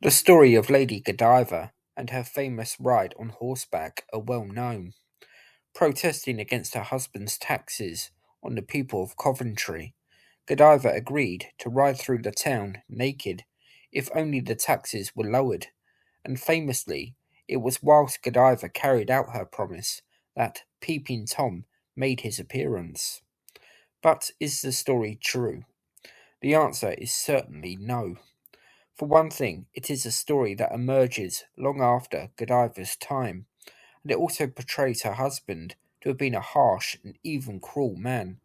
The story of Lady Godiva and her famous ride on horseback are well known. Protesting against her husband's taxes on the people of Coventry, Godiva agreed to ride through the town naked if only the taxes were lowered, and famously, it was whilst Godiva carried out her promise that Peeping Tom made his appearance. But is the story true? The answer is certainly no. For one thing, it is a story that emerges long after Godiva's time, and it also portrays her husband to have been a harsh and even cruel man.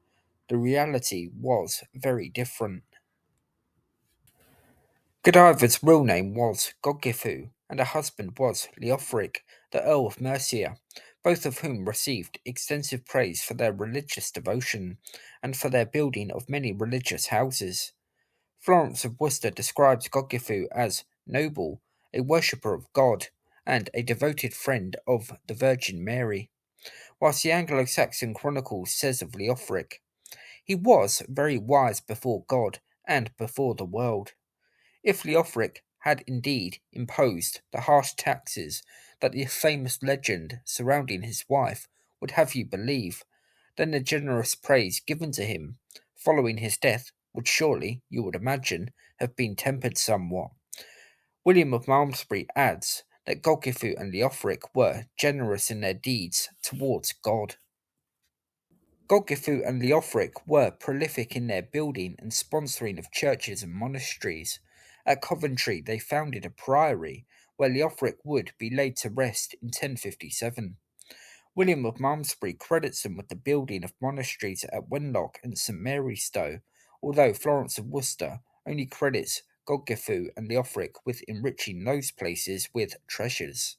The reality was very different. Godiva's real name was Godgifu, and her husband was Leofric, the Earl of Mercia, both of whom received extensive praise for their religious devotion and for their building of many religious houses. Florence of Worcester describes Godgifu as noble, a worshipper of God, and a devoted friend of the Virgin Mary, whilst the Anglo Saxon Chronicles says of Leofric, he was very wise before God and before the world. If Leofric had indeed imposed the harsh taxes that the famous legend surrounding his wife would have you believe, then the generous praise given to him following his death would surely, you would imagine, have been tempered somewhat. William of Malmesbury adds that Godgifu and Leofric were generous in their deeds towards God. Godgifu and Leofric were prolific in their building and sponsoring of churches and monasteries. At Coventry, they founded a priory where Leofric would be laid to rest in 1057. William of Malmesbury credits them with the building of monasteries at Wenlock and St Mary's Stowe, although Florence of Worcester only credits Godgifu and Leofric with enriching those places with treasures.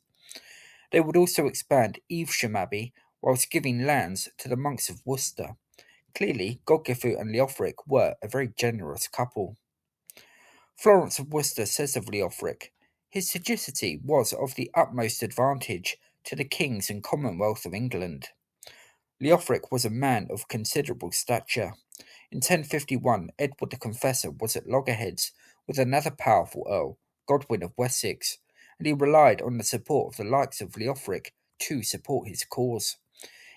They would also expand Evesham Abbey whilst giving lands to the monks of Worcester. Clearly, Godgifu and Leofric were a very generous couple. Florence of Worcester says of Leofric, his sagacity was of the utmost advantage to the kings and commonwealth of England. Leofric was a man of considerable stature. In 1051, Edward the Confessor was at loggerheads with another powerful earl, Godwin of Wessex, and he relied on the support of the likes of Leofric to support his cause.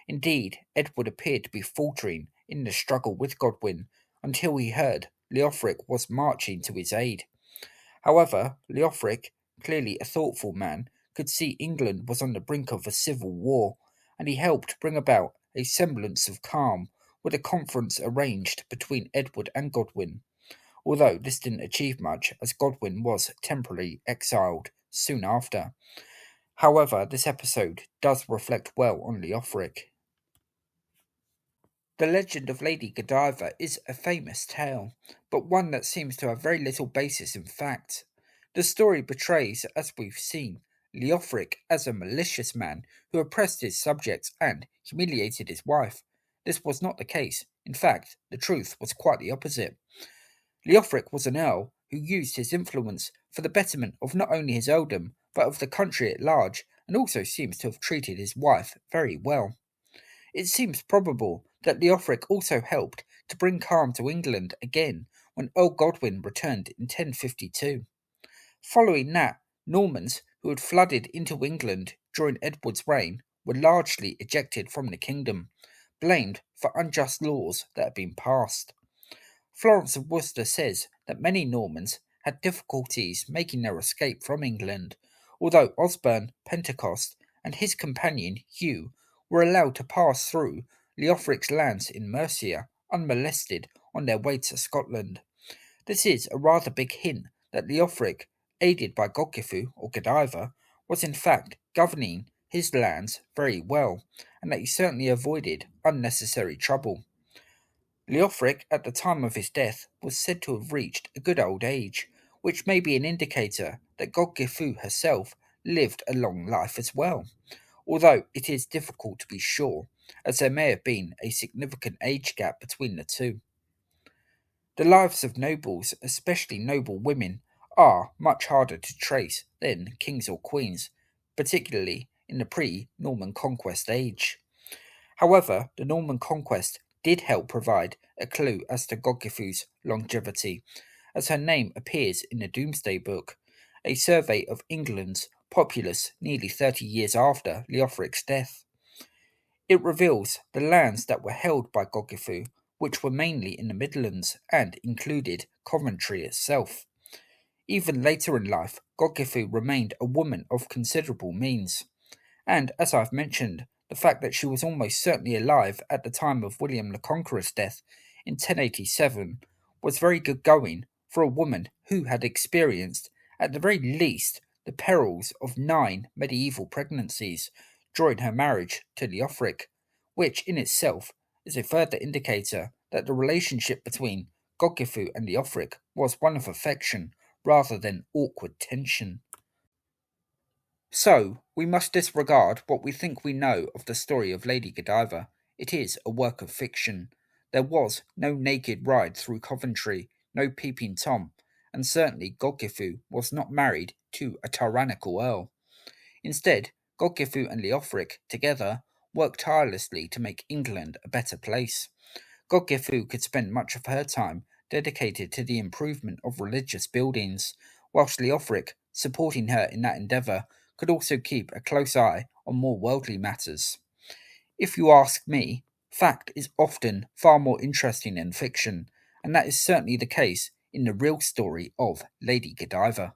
Indeed, Edward appeared to be faltering in the struggle with Godwin until he heard Leofric was marching to his aid. However, Leofric, clearly a thoughtful man, could see England was on the brink of a civil war, and he helped bring about a semblance of calm with a conference arranged between Edward and Godwin, although this didn't achieve much as Godwin was temporarily exiled soon after. However, this episode does reflect well on Leofric. The legend of Lady Godiva is a famous tale, but one that seems to have very little basis in fact. The story portrays, as we've seen, Leofric as a malicious man who oppressed his subjects and humiliated his wife. This was not the case. In fact, the truth was quite the opposite. Leofric was an earl who used his influence for the betterment of not only his earldom, but of the country at large, and also seems to have treated his wife very well. It seems probable that Leofric also helped to bring calm to England again when Earl Godwin returned in 1052. Following that, Normans who had flooded into England during Edward's reign were largely ejected from the kingdom, blamed for unjust laws that had been passed. Florence of Worcester says that many Normans had difficulties making their escape from England, although Osbern Pentecost and his companion Hugh were allowed to pass through Leofric's lands in Mercia unmolested on their way to Scotland. This is a rather big hint that Leofric, aided by Godgifu or Godiva, was in fact governing his lands very well, and that he certainly avoided unnecessary trouble. Leofric, at the time of his death, was said to have reached a good old age, which may be an indicator that Godgifu herself lived a long life as well, although it is difficult to be sure, as there may have been a significant age gap between the two. The lives of nobles, especially noble women, are much harder to trace than kings or queens, particularly in the pre Norman conquest age. However, the Norman conquest did help provide a clue as to Godgifu's longevity, as her name appears in the Domesday Book, a survey of England's populace nearly 30 years after Leofric's death. It reveals the lands that were held by Godiva, which were mainly in the Midlands and included Coventry itself. Even later in life, Godiva remained a woman of considerable means, and as I've mentioned, the fact that she was almost certainly alive at the time of William the Conqueror's death in 1087 was very good going for a woman who had experienced, at the very least, the perils of 9 medieval pregnancies during her marriage to Leofric, which in itself is a further indicator that the relationship between Godiva and Leofric was one of affection rather than awkward tension. So, we must disregard what we think we know of the story of Lady Godiva. It is a work of fiction. There was no naked ride through Coventry, no peeping Tom, and certainly Godiva was not married to a tyrannical earl. Instead, Godiva and Leofric together worked tirelessly to make England a better place. Godiva could spend much of her time dedicated to the improvement of religious buildings, whilst Leofric, supporting her in that endeavour, could also keep a close eye on more worldly matters. If you ask me, fact is often far more interesting than fiction, and that is certainly the case in the real story of Lady Godiva.